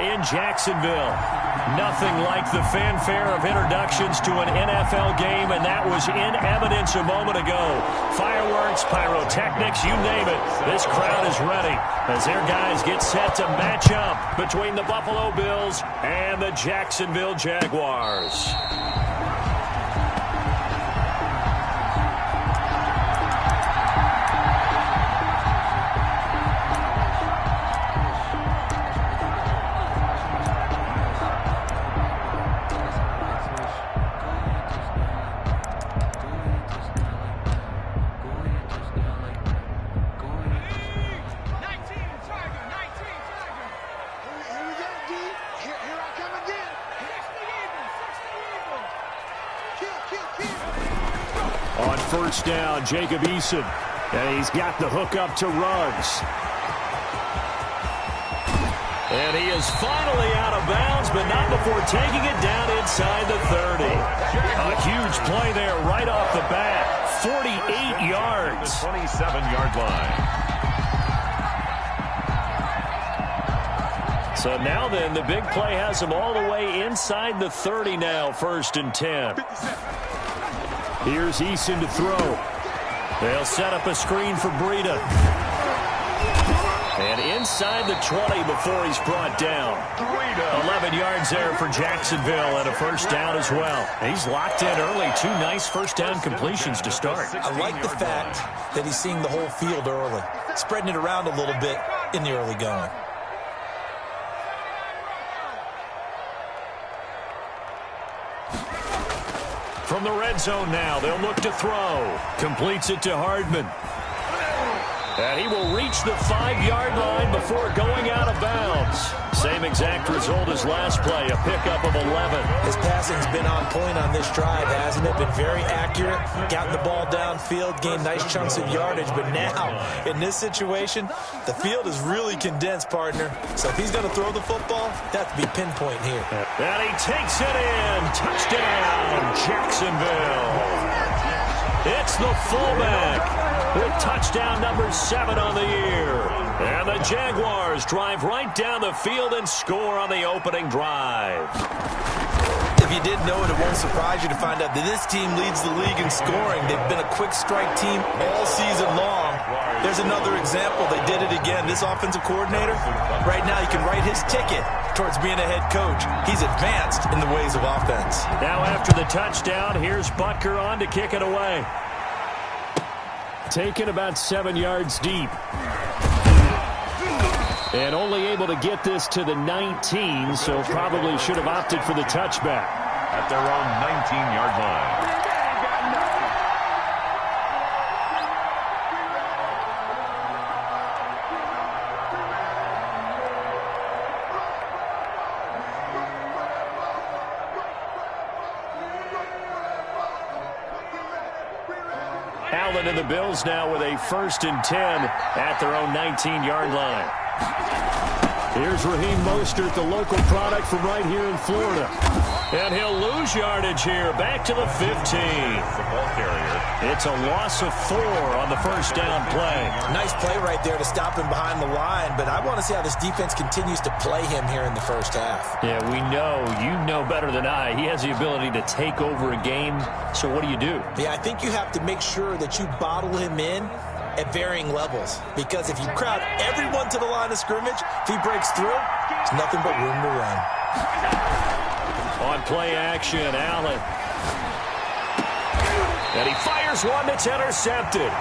in Jacksonville. Nothing like the fanfare of introductions to an NFL game, and that was in evidence a moment ago. Fireworks, pyrotechnics, you name it. This crowd is ready as their guys get set to match up between the Buffalo Bills and the Jacksonville Jaguars. On first down, Jacob Eason. And he's got the hook up to Ruggs. And he is finally out of bounds, but not before taking it down inside the 30. A huge play there right off the bat. 48 yards. The 27-yard line. So now then, the big play has him all the way inside the 30 now, 1st and 10. Here's Eason to throw. They'll set up a screen for Breida. And inside the 20 before he's brought down. 11 yards there for Jacksonville and a first down as well. He's locked in early. 2 nice first down completions to start. I like the fact that he's seeing the whole field early, spreading it around a little bit in the early going. From the red zone now, they'll look to throw. Completes it to Hardman. And he will reach the 5-yard line before going out of bounds. Same exact result as last play, a pickup of 11. His passing's been on point on this drive, hasn't it? Been very accurate, gotten the ball downfield, gained nice chunks of yardage. But now, in this situation, the field is really condensed, partner. So if he's going to throw the football, that would be pinpoint here. And he takes it in. Touchdown, Jacksonville. It's the fullback with touchdown number 7 on the year. And the Jaguars drive right down the field and score on the opening drive. If you didn't know it, it won't surprise you to find out that this team leads the league in scoring. They've been a quick strike team all season long. There's another example. They did it again. This offensive coordinator, right now he can write his ticket towards being a head coach. He's advanced in the ways of offense. Now after the touchdown, here's Butker on to kick it away. Taken about 7 yards deep. And only able to get this to the 19, so probably should have opted for the touchback. At their own 19-yard line. Allen and the Bills now with a 1st and 10 at their own 19-yard line. Here's Raheem Mostert, the local product from right here in Florida. And he'll lose yardage here, back to the 15. The ball carrier. It's a loss of 4 on the first down play. Nice play right there to stop him behind the line, but I want to see how this defense continues to play him here in the first half. Yeah, we know. You know better than I. He has the ability to take over a game, so what do you do? Yeah, I think you have to make sure that you bottle him in at varying levels, because if you crowd everyone to the line of scrimmage, if he breaks through, there's nothing but room to run. On play action, Allen. And he fires one that's intercepted.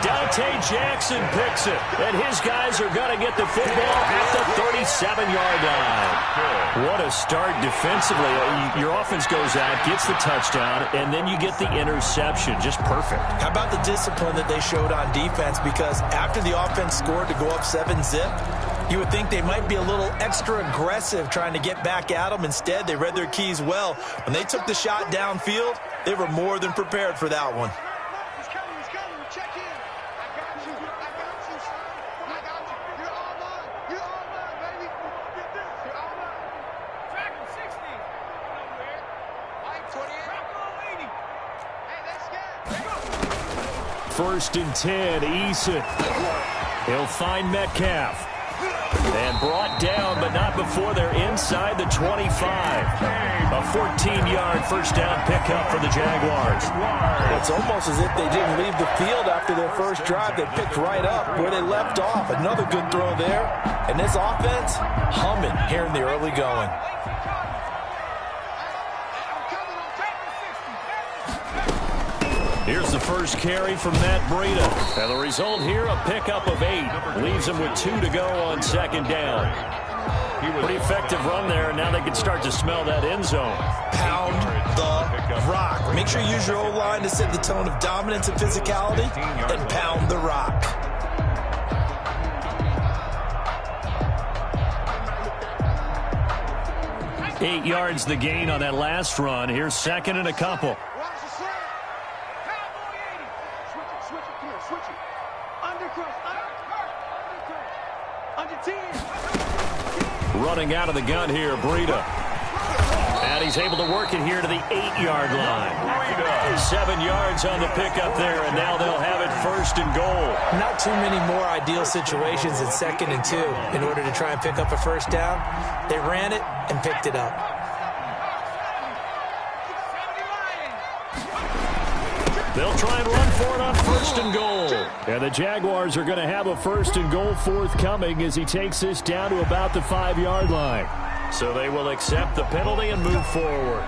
Dante Jackson picks it, and his guys are going to get the football at the 37-yard line. What a start defensively. Your offense goes out, gets the touchdown, and then you get the interception. Just perfect. How about the discipline that they showed on defense? Because after the offense scored to go up 7-zip, you would think they might be a little extra aggressive trying to get back at them. Instead, they read their keys well. When they took the shot downfield, they were more than prepared for that one. First and 10, Eason. He'll find Metcalf. And brought down, but not before they're inside the 25. A 14-yard first down pickup for the Jaguars. It's almost as if they didn't leave the field after their first drive. They picked right up where they left off. Another good throw there. And this offense humming here in the early going. Here's the first carry from Matt Breida. And the result here, a pickup of 8. Leaves them with 2 to go on second down. Pretty effective run there, and now they can start to smell that end zone. Pound the rock. Make sure you use your O-line to set the tone of dominance and physicality, and pound the rock. Eight yards the gain on that last run. Here's second and a couple. Running out of the gun here, Breida. And he's able to work it here to the 8-yard line. 7 yards on the pickup there, and now they'll have it first and goal. Not too many more ideal situations in 2nd and 2 in order to try and pick up a first down. They ran it and picked it up. They'll try and run for it on first and goal. And the Jaguars are going to have a first and goal forthcoming as he takes this down to about the 5-yard line. So they will accept the penalty and move forward.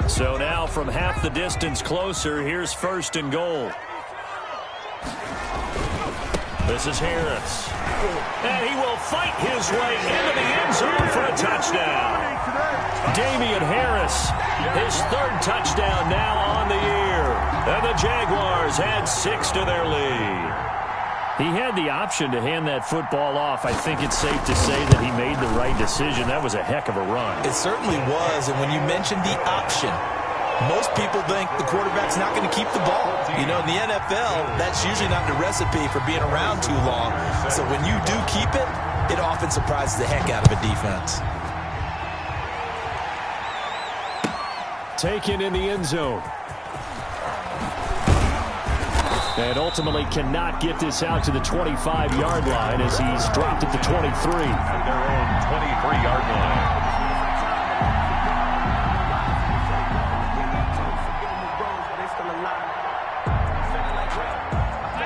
So now from half the distance closer, here's first and goal. This is Harris. And he will fight his way into the end zone for a touchdown. Damian Harris, his 3rd touchdown now on the year. And the Jaguars add 6 to their lead. He had the option to hand that football off. I think it's safe to say that he made the right decision. That was a heck of a run. It certainly was, and when you mentioned the option, most people think the quarterback's not going to keep the ball. You know, in the NFL, that's usually not the recipe for being around too long. So when you do keep it, it often surprises the heck out of a defense. Taken in the end zone. And ultimately cannot get this out to the 25-yard line as he's dropped at the 23. At their own 23-yard line.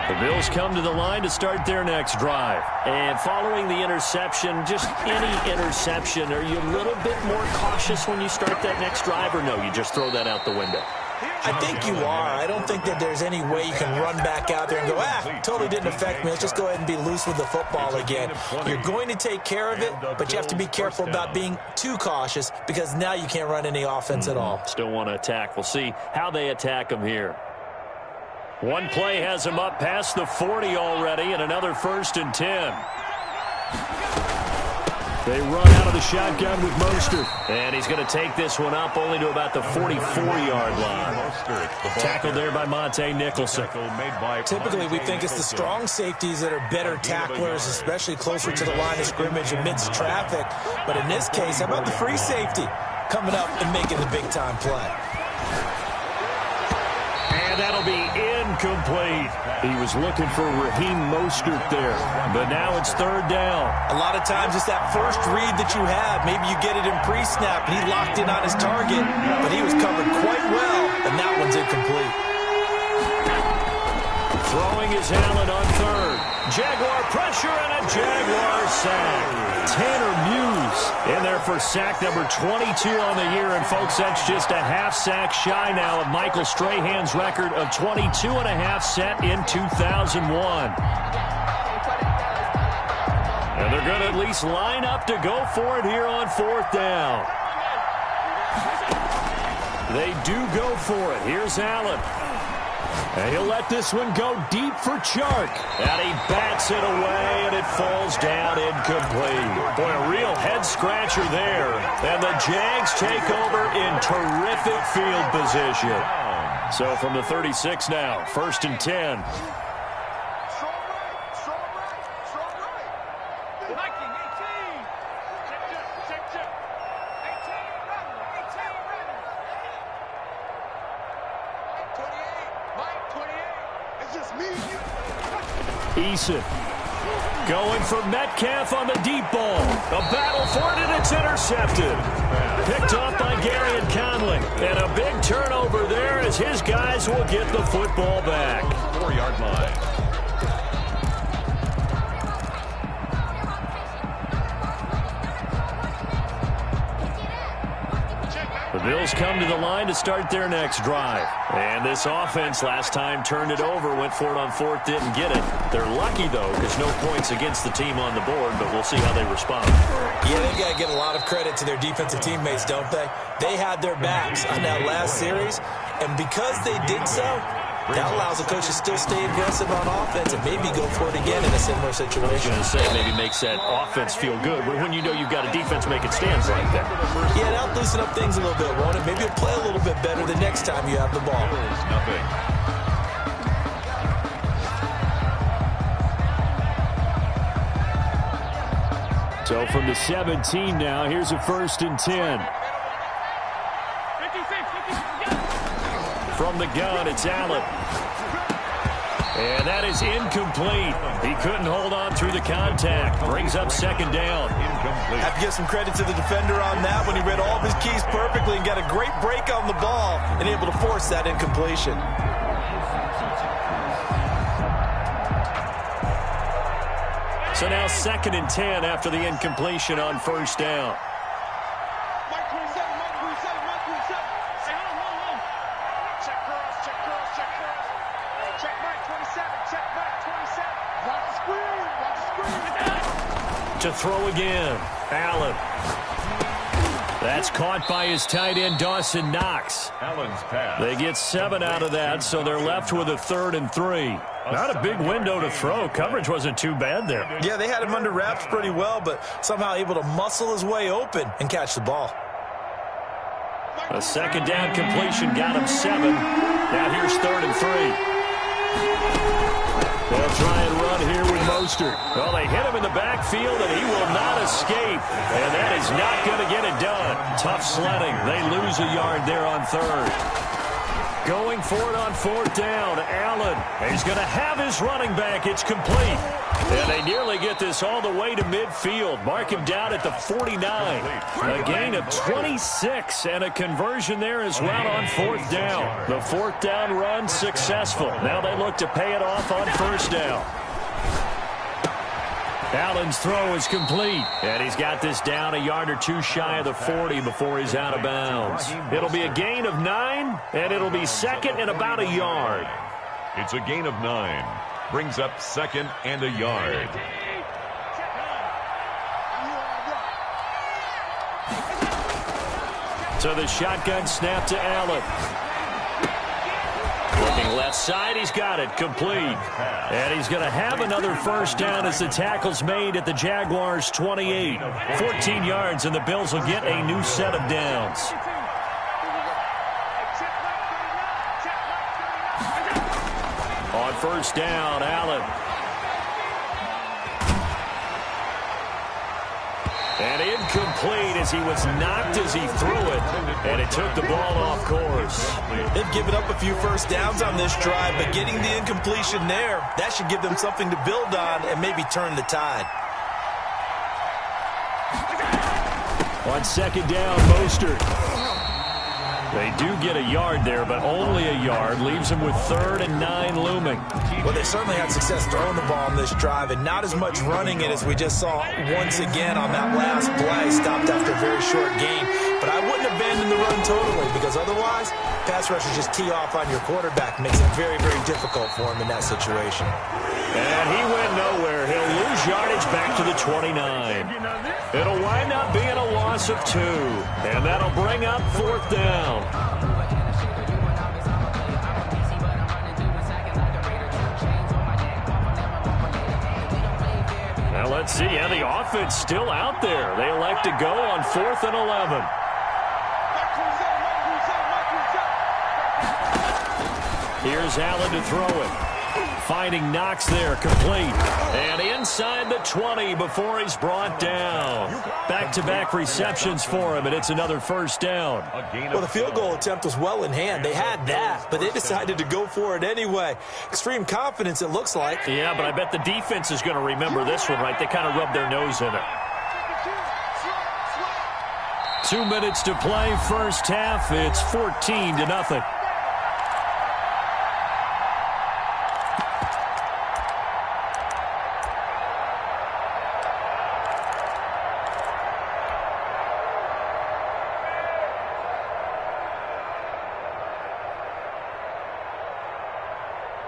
The Bills come to the line to start their next drive. And following the interception, just any interception, are you a little bit more cautious when you start that next drive, or no, you just throw that out the window? I think you are. I don't think that there's any way you can run back out there and go, totally didn't affect me. Let's just go ahead and be loose with the football again. You're going to take care of it, but you have to be careful about being too cautious because now you can't run any offense at all. Still want to attack. We'll see how they attack him here. One play has him up past the 40 already, and another 1st and 10. They run out of the shotgun with Mostert. And he's going to take this one up only to about the 44-yard line. Tackled there by Monte Nicholson. Typically, we think it's the strong safeties that are better tacklers, especially closer to the line of scrimmage amidst traffic. But in this case, how about the free safety coming up and making the big-time play? And that'll be incomplete. He was looking for Raheem Mostert there, but now it's 3rd down. A lot of times it's that first read that you have. Maybe you get it in pre-snap, and he locked in on his target, but he was covered quite well, and that one's incomplete. Throwing is Allen on 3rd. Jaguar pressure and a Jaguar sack. Tanner Muse in there for sack number 22 on the year. And, folks, that's just a half sack shy now of Michael Strahan's record of 22.5 set in 2001. And they're going to at least line up to go for it here on 4th down. They do go for it. Here's Allen. And he'll let this one go deep for Chark. And he bats it away, and it falls down incomplete. Boy, a real head-scratcher there. And the Jags take over in terrific field position. So from the 36 now, 1st and 10. Eason going for Metcalf on the deep ball. A battle for it, and it's intercepted. Picked off by Garyon Conley. And a big turnover there as his guys will get the football back. 4-yard line. The Bills come to the line to start their next drive. And this offense last time turned it over, went for it on fourth, didn't get it. They're lucky, though, because no points against the team on the board, but we'll see how they respond. Yeah, they've got to give a lot of credit to their defensive teammates, don't they? They had their backs on that last series, and because they did so, that allows the coach to still stay aggressive on offense and maybe go for it again in a similar situation. I was going to say, maybe makes that offense feel good, but when you know you've got a defense making stands like that. Yeah, that'll loosen up things a little bit, won't it? Maybe you'll play a little bit better the next time you have the ball. Nothing. So from the 17 now, here's a 1st and 10. From the gun, it's Allen. And that is incomplete. He couldn't hold on through the contact. Brings up 2nd down. Incomplete. Have to give some credit to the defender on that when he read all of his keys perfectly and got a great break on the ball and able to force that incompletion. So now 2nd and 10 after the incompletion on 1st down. To throw again, Allen. That's caught by his tight end, Dawson Knox. Allen's pass. They get 7 out of that, so they're left with a 3rd and 3. Not a big window to throw. Coverage wasn't too bad there. Yeah, they had him under wraps pretty well, but somehow able to muscle his way open and catch the ball. A 2nd down completion got him 7. Now here's 3rd and 3. They'll try and run here with Mostert. Well, they hit him in the backfield, and he will not escape. And that is not going to get it done. Tough sledding. They lose a yard there on 3rd. Going for it on 4th down. Allen. He's going to have his running back. It's complete. And they nearly get this all the way to midfield. Mark him down at the 49. A gain of 26 and a conversion there as well on 4th down. The 4th down run successful. Now they look to pay it off on 1st down. Allen's throw is complete. And he's got this down a yard or two shy of the 40 before he's out of bounds. It'll be a gain of 9, and it'll be 2nd and about a yard. It's a gain of 9. Brings up 2nd and a yard. So the shotgun snap to Allen. Looking left side, he's got it, complete. And he's going to have another 1st down as the tackle's made at the Jaguars' 28. 14 yards, and the Bills will get a new set of downs. On 1st down, Allen. And incomplete as he was knocked as he threw it. And it took the ball off course. They've given up a few 1st downs on this drive, but getting the incompletion there, that should give them something to build on and maybe turn the tide. On 2nd down, Mostert. They do get a yard there, but only a yard. Leaves them with 3rd and 9 looming. Well, they certainly had success throwing the ball on this drive, and not as much running it as we just saw once again on that last play. Stopped after a very short gain. But I wouldn't abandon the run totally, because otherwise, pass rushers just tee off on your quarterback. Makes it very, very difficult for him in that situation. And he went nowhere. He'll lose yardage back to the 29. It'll wind up being a loss of 2. And that'll bring up 4th down. Now let's see. Yeah, the offense still out there. They elect to go on 4th and 11. Here's Allen to throw it. Finding Knox there, complete. And inside the 20 before he's brought down. Back-to-back receptions for him, and it's another first down. Well, the field goal attempt was well in hand. They had that, but they decided to go for it anyway. Extreme confidence, it looks like. Yeah, but I bet the defense is going to remember this one, right? They kind of rubbed their nose in it. 2 minutes to play, first half. It's 14-0.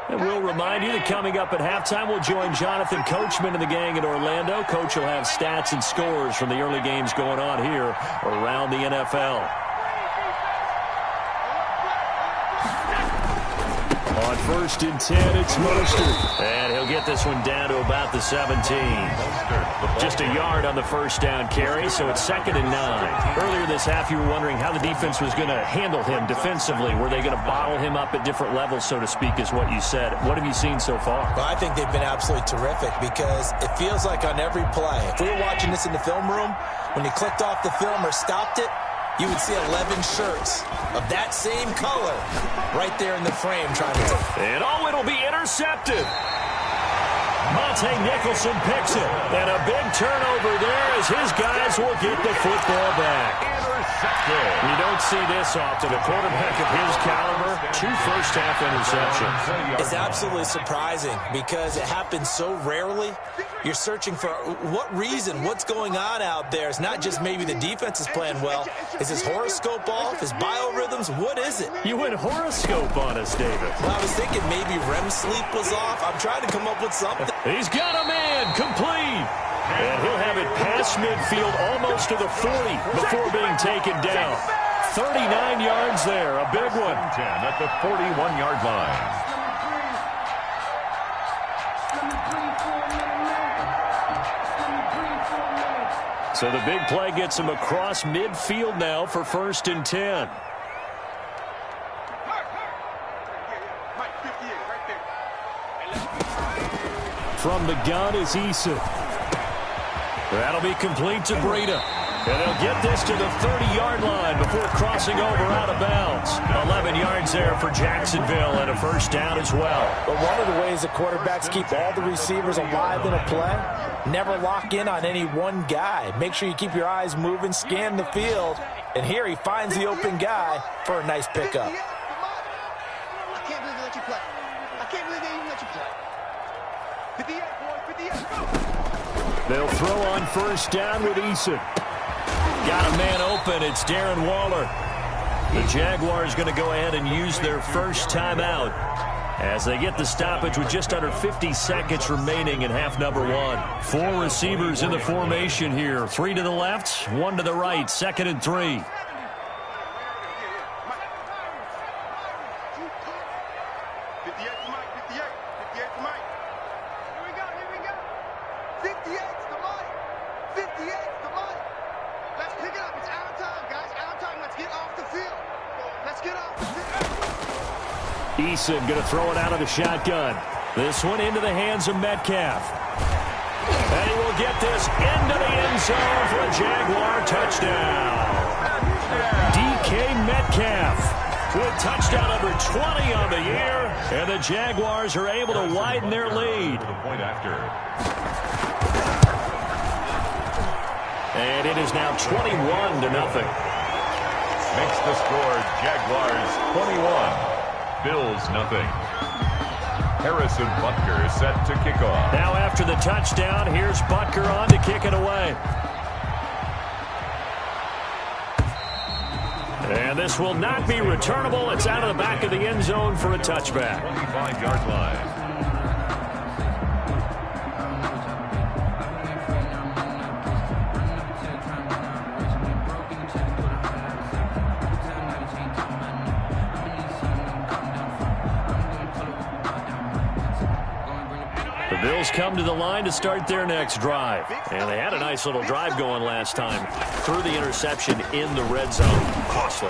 And we'll remind you that coming up at halftime, we'll join Jonathan Coachman and the gang in Orlando. Coach will have stats and scores from the early games going on here around the NFL. On 1st and 10, it's Mostert. And he'll get this one down to about the 17. Just a yard on the first down carry, so it's 2nd and 9. Earlier this half, you were wondering how the defense was going to handle him defensively. Were they going to bottle him up at different levels, so to speak, is what you said. What have you seen so far? Well, I think they've been absolutely terrific because it feels like on every play, if we were watching this in the film room, when he clicked off the film or stopped it, you would see 11 shirts of that same color right there in the frame trying to take. And it'll be intercepted. Monte Nicholson picks it. And a big turnover there as his guys will get the football back. You don't see this often. A quarterback of his caliber, 2 first-half interceptions. It's absolutely surprising because it happens so rarely. You're searching for what reason, what's going on out there. It's not just maybe the defense is playing well. Is his horoscope off? His biorhythms? What is it? You went horoscope on us, David. Well, I was thinking maybe REM sleep was off. I'm trying to come up with something. He's got a man, complete. And he'll have it past midfield almost to the 40 before being taken down. 39 yards there, a big one. 10 at the 41-yard line. So the big play gets him across midfield now for 1st and 10. From the gun is Eason. That'll be complete to Breida. And they'll get this to the 30-yard line before crossing over out of bounds. 11 yards there for Jacksonville and a first down as well. But one of the ways the quarterbacks keep all the receivers alive in a play, never lock in on any one guy. Make sure you keep your eyes moving, scan the field, and here he finds the open guy for a nice pickup. I can't believe they let you play. I can't believe they even let you play. 58, boy, 58, go! They'll throw on first down with Eason. Got a man open. It's Darren Waller. The Jaguars going to go ahead and use their first timeout as they get the stoppage with just under 50 seconds remaining in half number 1. 4 receivers in the formation here. 3 to the left, 1 to the right. 2nd and 3. 58's the money. Let's pick it up. It's our time, guys. Our time. Let's get off the field. Let's get off the field. Eason going to throw it out of the shotgun. This one into the hands of Metcalf. And he will get this into the end zone for a Jaguar touchdown. DK Metcalf with touchdown number 20 on the year. And the Jaguars are able to widen their lead. The point after. And it is now 21-0. Makes the score Jaguars 21. Bills nothing. Harrison Butker is set to kick off. Now after the touchdown, here's Butker on to kick it away. And this will not be returnable. It's out of the back of the end zone for a touchback. 25-yard line. The Bills come to the line to start their next drive. And they had a nice little drive going last time. Threw the interception in the red zone. Costly.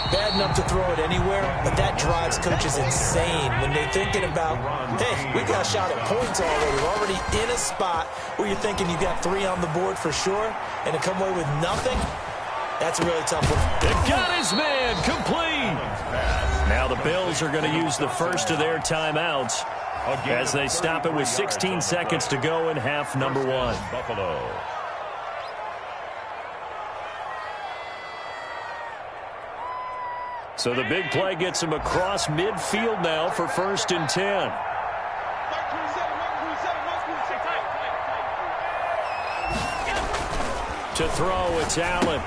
Bad enough to throw it anywhere, but that drives coaches insane when they're thinking about, hey, we got shot at points already. We're already in a spot where you're thinking you got 3 on the board for sure, and to come away with nothing, that's a really tough one. They got his man complete. Now the Bills are going to use the first of their timeouts as they stop it with 16 seconds to go in half number 1. Buffalo. So the big play gets him across midfield now for 1st and 10. To throw, it's Allen.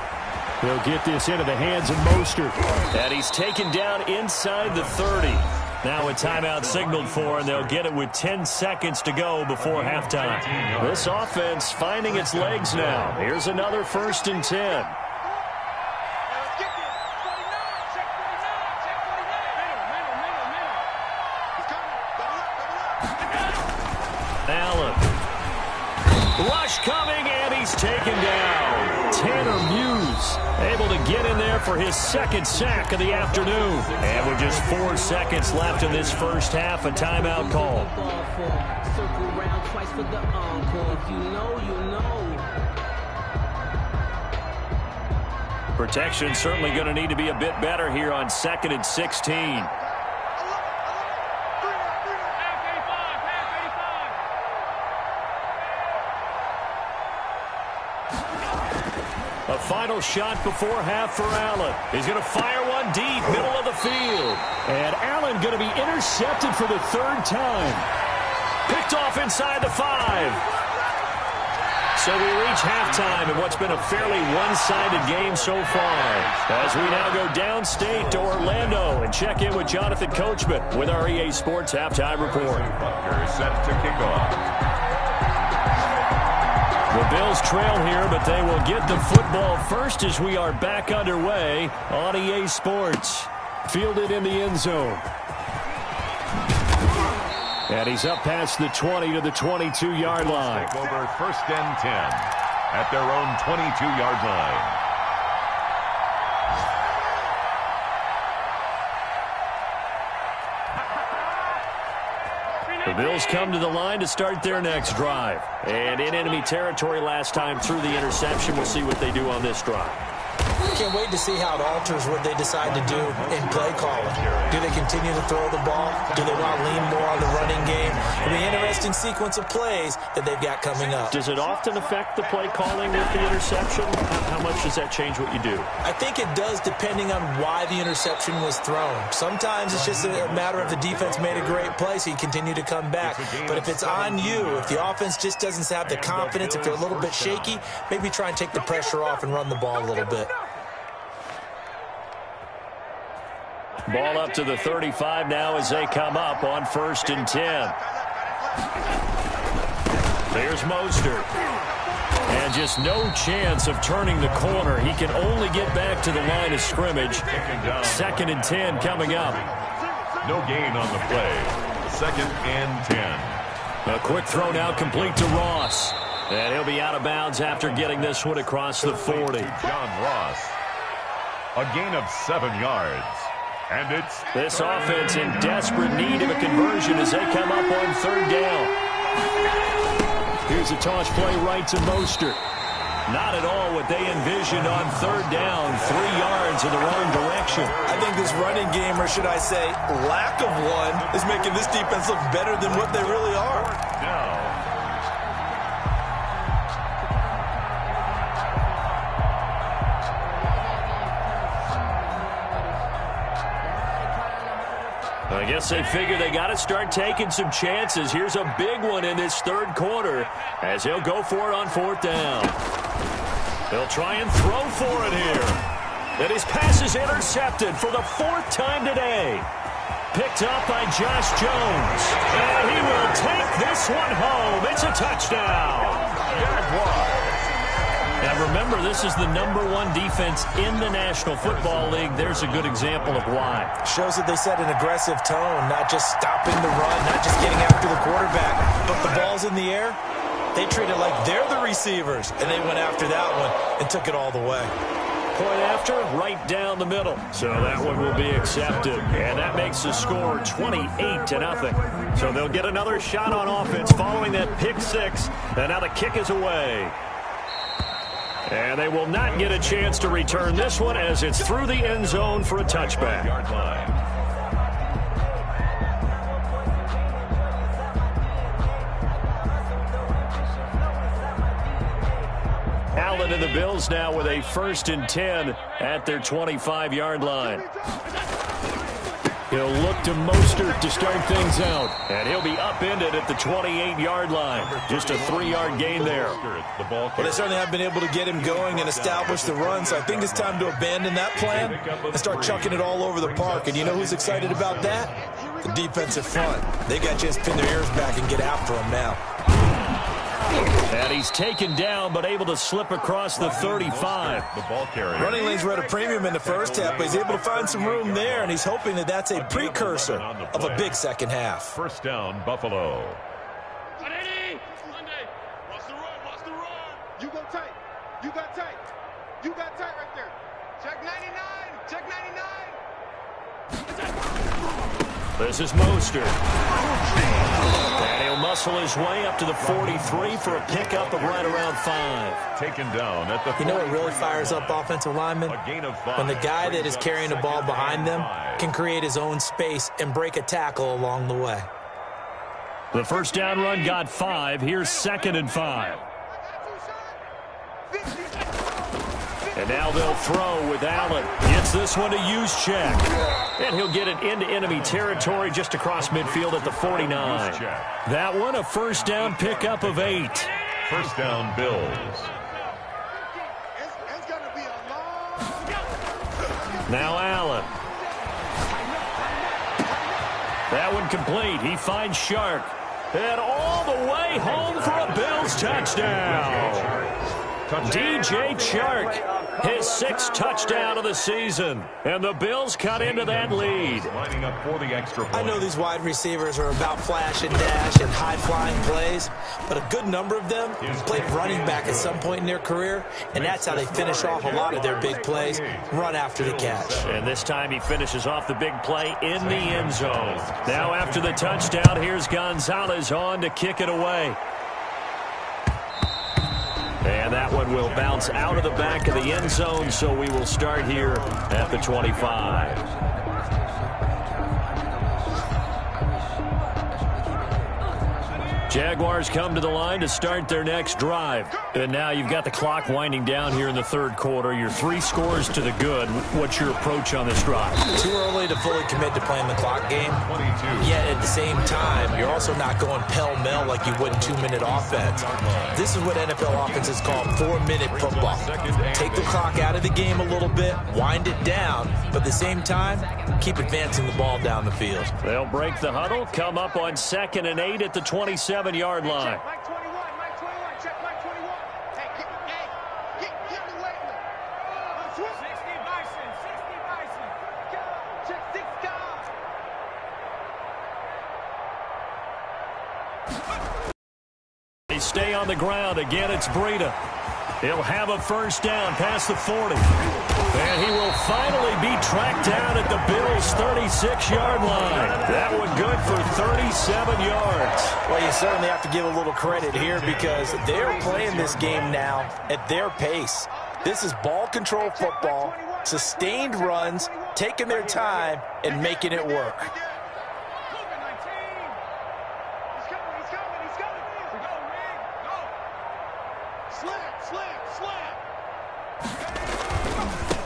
He'll get this into the hands of Mostert. And he's taken down inside the 30. Now a timeout signaled for, and they'll get it with 10 seconds to go before halftime. This offense finding its legs now. Here's another 1st and 10. Allen. Rush coming, and he's taken down. Tanner Muse able to get in there for his 2nd sack of the afternoon. And with just 4 seconds left in this first half, a timeout call. Protection certainly going to need to be a bit better here on 2nd and 16. A final shot before half for Allen. He's going to fire one deep, middle of the field. And Allen going to be intercepted for the 3rd time. Picked off inside the 5. So we reach halftime in what's been a fairly one-sided game so far. As we now go downstate to Orlando and check in with Jonathan Coachman with our EA Sports Halftime Report. Butker set to kick off. The Bills trail here, but they will get the football first as we are back underway on EA Sports. Fielded in the end zone. And he's up past the 20 to the 22-yard line. Take over 1st and 10 at their own 22-yard line. The Bills come to the line to start their next drive. And in enemy territory last time through the interception. We'll see what they do on this drive. Can't wait to see how it alters what they decide to do in play calling. Do they continue to throw the ball? Do they want to lean more on the running game? It'll be an interesting sequence of plays that they've got coming up. Does it often affect the play calling with the interception? How much does that change what you do? I think it does depending on why the interception was thrown. Sometimes it's just a matter of the defense made a great play, so you continue to come back. But if it's on you, if the offense just doesn't have the confidence, if they're a little bit shaky, maybe try and take the pressure off and run the ball a little bit. Ball up to the 35 now as they come up on 1st and 10. There's Mostert. And just no chance of turning the corner. He can only get back to the line of scrimmage. 2nd and 10 coming up. No gain on the play. 2nd and 10. A quick throw now complete to Ross. And he'll be out of bounds after getting this one across the 40. John Ross. A gain of 7 yards. And it's this offense in desperate need of a conversion as they come up on 3rd down. Here's a toss play right to Mostert. Not at all what they envisioned on 3rd down. 3 yards in the wrong direction. I think this running game, or should I say lack of one, is making this defense look better than what they really are. now. I guess they figure they got to start taking some chances. Here's a big one in this 3rd quarter as he'll go for it on 4th down. They'll try and throw for it here. And his pass is intercepted for the 4th time today. Picked up by Josh Jones. And he will take this one home. It's a touchdown. Jaguars. Now remember, this is the #1 defense in the National Football League. There's a good example of why. Shows that they set an aggressive tone, not just stopping the run, not just getting after the quarterback, but the ball's in the air. They treat it like they're the receivers, and they went after that one and took it all the way. Point after, right down the middle. So that one will be accepted. And that makes the score 28-0. So they'll get another shot on offense following that pick six. And now the kick is away. And they will not get a chance to return this one as it's through the end zone for a touchback. Yard line. Allen and the Bills now with a 1st and 10 at their 25-yard line. He'll look to Mostert to start things out. And he'll be upended at the 28-yard line. Just a 3-yard gain there. Well, they certainly have been able to get him going and establish the run, so I think it's time to abandon that plan and start chucking it all over the park. And you know who's excited about that? The defensive front. They got a chance to pin their ears back and get after him now. And he's taken down, but able to slip across the 35. The ball carrier. Running lanes were at a premium in the first half, but he's able to find some room there, and he's hoping that that's a precursor of a big second half. First down, Buffalo. Watch the run. You go tight. You got tight. You got tight right there. Check 99. Check 99. This is Mostert. And he'll muscle his way up to the 43 for a pickup of right around 5. Taken down at the 45. You know what really fires up offensive linemen? A gain of 5. When the guy that is carrying the ball behind them can create his own space and break a tackle along the way. The first down run got 5. Here's 2nd and 5. And now they'll throw with Allen. Gets this one to Juszczyk. And he'll get it into enemy territory just across midfield at the 49. That one a first down pickup of 8. First down, Bills. It's going to be a long... Now Allen. That one complete. He finds Shark. And all the way home for a Bills touchdown. DJ Chark, his 6th touchdown of the season. And the Bills cut into that lead. Lining up for the extra point. I know these wide receivers are about flash and dash and high-flying plays, but a good number of them played running back at some point in their career, and that's how they finish off a lot of their big plays, run after the catch. And this time he finishes off the big play in the end zone. Now after the touchdown, here's Gonzalez on to kick it away. And that one will bounce out of the back of the end zone, so we will start here at the 25. Jaguars come to the line to start their next drive. And now you've got the clock winding down here in the third quarter. You're 3 scores to the good. What's your approach on this drive? Too early to fully commit to playing the clock game. 22. Yet at the same time, you're also not going pell-mell like you would in 2-minute offense. This is what NFL offenses call 4-minute football. Take the clock out of the game a little bit, wind it down, but at the same time, keep advancing the ball down the field. They'll break the huddle, come up on 2nd and 8 at the 27-yard line. Mike 21, Mike 21, check Mike 21. Hey, get the weight. 60 Bison. Go, check 6 guys. They stay on the ground. Again, it's Breida. He'll have a first down past the 40. And he will finally be tracked down at the Bills' 36-yard line. That one good for 37 yards. Well, you certainly have to give a little credit here because they're playing this game now at their pace. This is ball control football, sustained runs, taking their time, and making it work.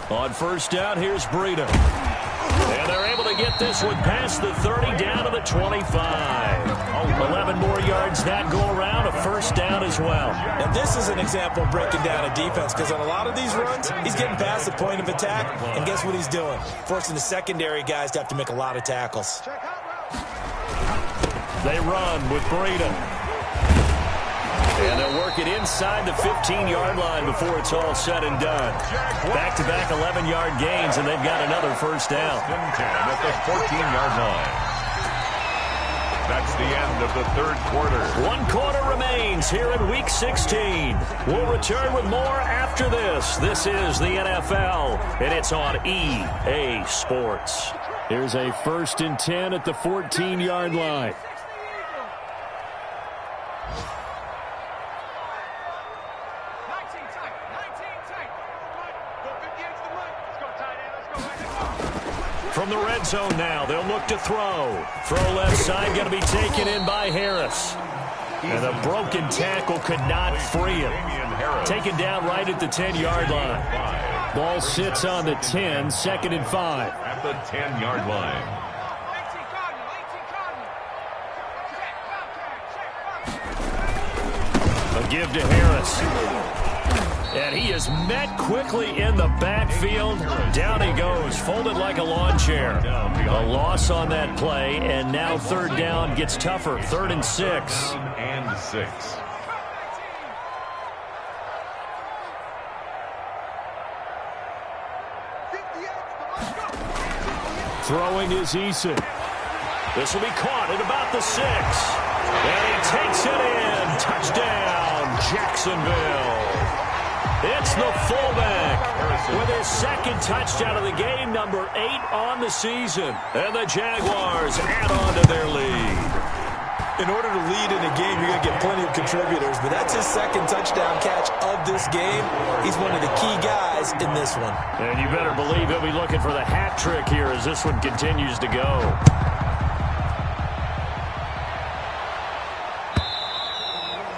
On first down, here's Breida. And they're able to get this one past the 30 down to the 25. 11 more yards that go around, a first down as well. Now, this is an example of breaking down a defense because on a lot of these runs, he's getting past the point of attack, and guess what he's doing? Forcing the secondary guys to have to make a lot of tackles. They run with Breida. And they'll work it inside the 15-yard line before it's all said and done. Back-to-back 11-yard gains, and they've got another first down. 10 at the 14-yard line. That's the end of the third quarter. 1 quarter remains. remains here in Week 16. We'll return with more after this. This is the NFL, and it's on EA Sports. Here's a 1st and 10 at the 14-yard line. From the red zone now, they'll look to throw. Throw left side, going to be taken in by Harris. And a broken tackle could not free him. Taken down right at the 10-yard line. Ball sits on the 10, 2nd and 5. At the 10-yard line. A give to Harris. And he is met quickly in the backfield. Down he goes, folded like a lawn chair. A loss on that play, and now 3rd down gets tougher. 3rd and 6. 3rd and 6. Throwing is Eason. This will be caught at about the 6. And he takes it in. Touchdown, Jacksonville. It's the fullback with his 2nd touchdown of the game, number 8 on the season. And the Jaguars add on to their lead. In order to lead in a game, you're going to get plenty of contributors, but that's his 2nd touchdown catch of this game. He's one of the key guys in this one. And you better believe he'll be looking for the hat trick here as this one continues to go.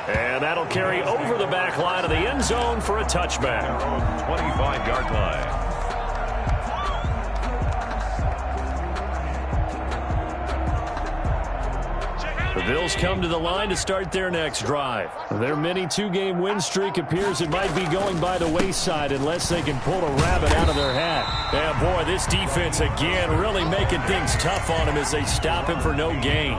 And that'll carry over the back line of the end zone for a touchback. 25-yard line. The Bills come to the line to start their next drive. Their mini 2-game win streak appears it might be going by the wayside unless they can pull a rabbit out of their hat. Yeah, boy, this defense again really making things tough on him as they stop him for no gain.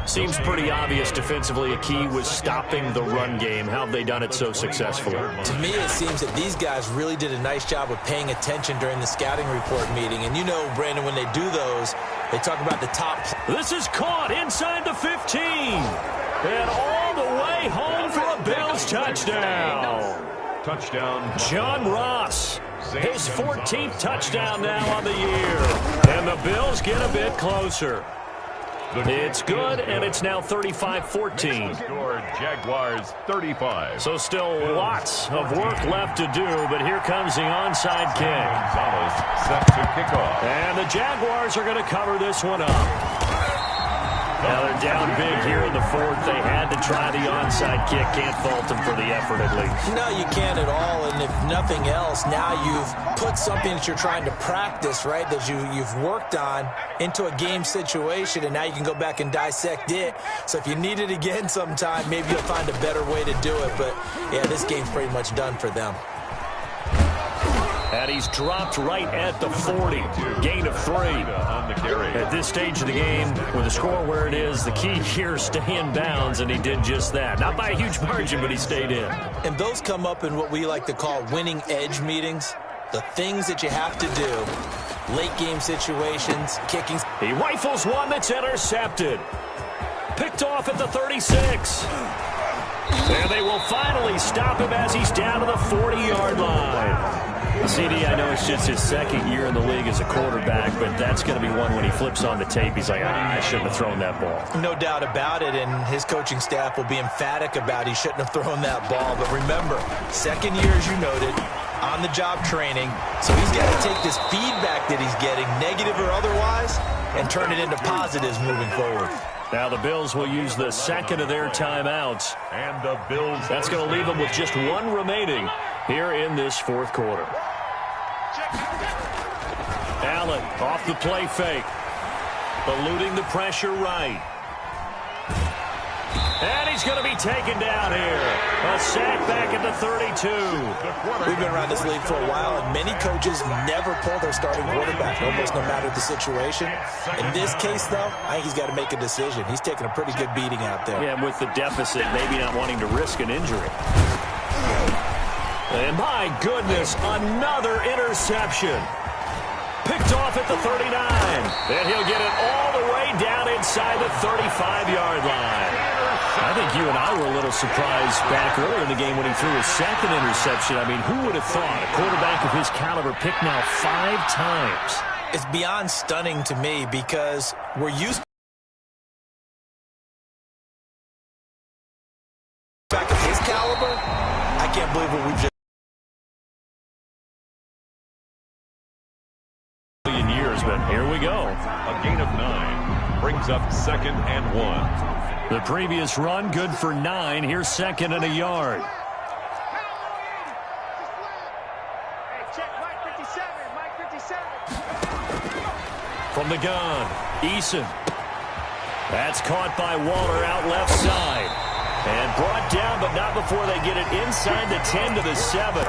Seems pretty obvious defensively a key was stopping the run game. How have they done it so successfully? To me, it seems that these guys really did a nice job of paying attention during the scouting report meeting. And you know, Brandon, when they do those, they talk about the top. This is caught inside the 15. And all the way home for a Bills touchdown. Touchdown. John Ross. His 14th touchdown now on the year. And the Bills get a bit closer. It's good, and it's now 35-14. Scored Jaguars 35. So still lots of work left to do, but here comes the onside kick. Gonzalez set to kick off. And the Jaguars are going to cover this one up. Now they're down big here in the 4th. They had to try the onside kick. Can't fault them for the effort at least. No, you can't at all. And if nothing else, now you've put something that you're trying to practice, right, that you've worked on into a game situation, and now you can go back and dissect it. So if you need it again sometime, maybe you'll find a better way to do it. But, yeah, this game's pretty much done for them. And he's dropped right at the 40. Gain of 3. On the carry. At this stage of the game, with the score where it is, the key here is stay in bounds, and he did just that. Not by a huge margin, but he stayed in. And those come up in what we like to call winning edge meetings. The things that you have to do. Late game situations, kicking. He rifles one that's intercepted. Picked off at the 36. And they will finally stop him as he's down to the 40-yard line. CD, I know it's just his 2nd year in the league as a quarterback, but that's going to be one when he flips on the tape, he's like, I shouldn't have thrown that ball. No doubt about it, and his coaching staff will be emphatic about he shouldn't have thrown that ball. But remember, 2nd year, as you noted, on-the-job training, so he's got to take this feedback that he's getting, negative or otherwise, and turn it into positives moving forward. Now the Bills will use the 2nd of their timeouts. And the Bills. That's going to leave them with just one remaining here in this 4th quarter. Allen off the play fake. Eluding the pressure right. And he's going to be taken down here. A sack back at the 32. We've been around this league for a while, and many coaches never pull their starting quarterback, almost no matter the situation. In this case, though, I think he's got to make a decision. He's taking a pretty good beating out there. Yeah, and with the deficit, maybe not wanting to risk an injury. And my goodness, another interception. Picked off at the 39. And he'll get it all the way down inside the 35-yard line. I think think you and I were a little surprised back earlier in the game when he threw his second interception. I mean, who would have thought a quarterback of his caliber picked now 5 times? It's beyond stunning to me because we're used to back of his caliber. I can't believe what we've just years, but here we go. A gain of 9 brings up 2nd and 1. The previous run good for 9. Here's 2nd and a yard. From the gun, Eason. That's caught by Waller out left side. And brought down, but not before they get it inside the 10 to the 7.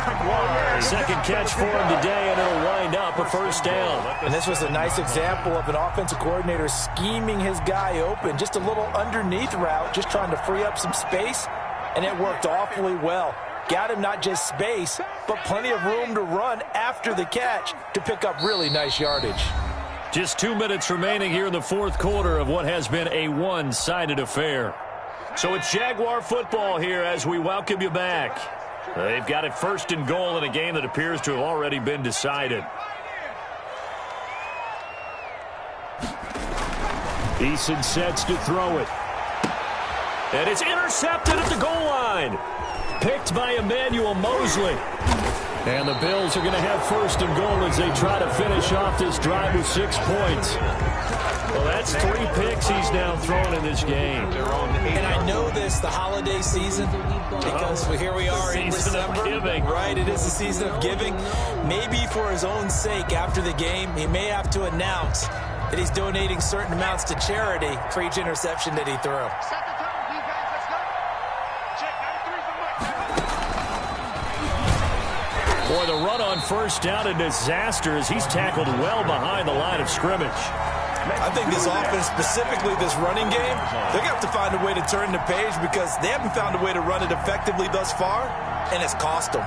Second catch for him today, and it'll wind up a first down. And this was a nice example of an offensive coordinator scheming his guy open. Just a little underneath route, just trying to free up some space, and it worked awfully well. Got him not just space, but plenty of room to run after the catch to pick up really nice yardage. Just 2 minutes remaining here in the fourth quarter of what has been a one-sided affair. So it's Jaguar football here as we welcome you back. They've got it 1st and goal in a game that appears to have already been decided. Eason sets to throw it. And it's intercepted at the goal line. Picked by Emmanuel Mosley. And the Bills are going to have 1st and goal as they try to finish off this drive with 6 points. Well, that's 3 picks he's now thrown in this game. And I know this, the holiday season, because here we are in December. Giving. Right, it is the season of giving. Maybe for his own sake after the game, he may have to announce that he's donating certain amounts to charity for each interception that he threw. Boy, the run on 1st down, a disaster as he's tackled well behind the line of scrimmage. I think this offense, specifically this running game, they're going to have to find a way to turn the page because they haven't found a way to run it effectively thus far, and it's cost them.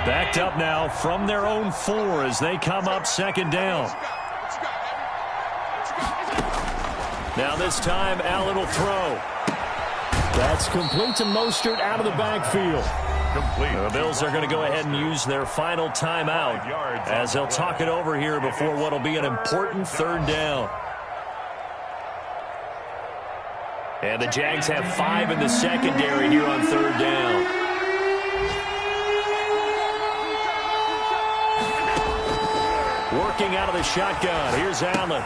Backed up now from their own 4 as they come up 2nd down. Now this time, Allen will throw. That's complete to Mostert out of the backfield. Complete. The Bills are going to go ahead and use their final timeout as they'll talk it over here before what will be an important 3rd down. And the Jags have 5 in the secondary here on 3rd down. Working out of the shotgun. Here's Allen.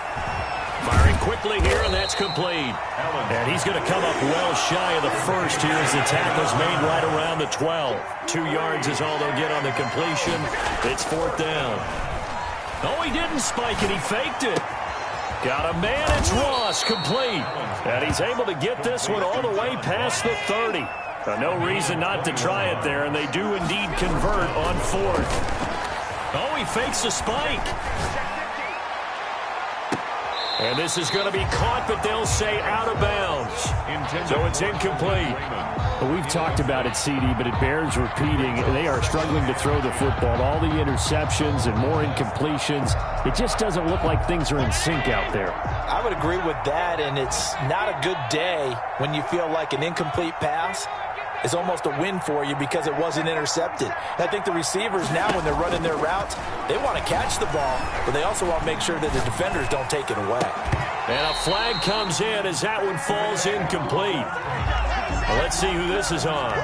Firing quickly here, and that's complete. And he's going to come up well shy of the 1st here as the tackle's made right around the 12. 2 yards is all they'll get on the completion. It's 4th down. Oh, he didn't spike it. He faked it. Got a man. It's Ross, complete. And he's able to get this one all the way past the 30. No reason not to try it there, and they do indeed convert on 4th. Oh, he fakes a spike. And this is going to be caught, but they'll say out of bounds. So it's incomplete. Well, we've talked about it, CD, but it bears repeating. They are struggling to throw the football. All the interceptions and more incompletions. It just doesn't look like things are in sync out there. I would agree with that, and it's not a good day when you feel like an incomplete pass is almost a win for you because it wasn't intercepted. I think the receivers now, when they're running their routes, they want to catch the ball, but they also want to make sure that the defenders don't take it away. And a flag comes in as that one falls incomplete. Well, let's see who this is on.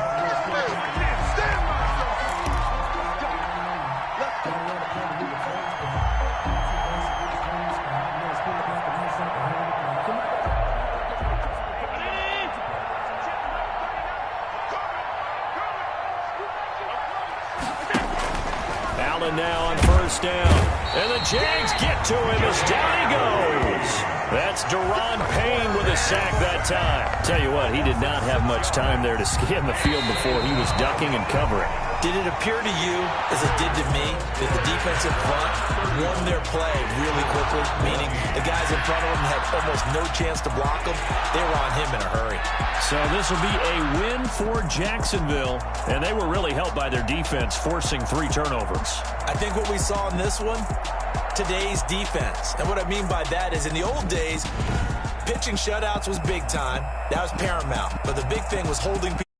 Now on 1st down. And the Jags get to him as down he goes. That's Daron Payne with a sack that time. Tell you what, he did not have much time there to scan the field before he was ducking and covering. Did it appear to you, as it did to me, that the defensive front won their play really quickly, meaning the guys in front of them had almost no chance to block them? They were on him in a hurry. So this will be a win for Jacksonville, and they were really helped by their defense forcing 3 turnovers. I think what we saw in this one, today's defense. And what I mean by that is in the old days, pitching shutouts was big time. That was paramount. But the big thing was holding people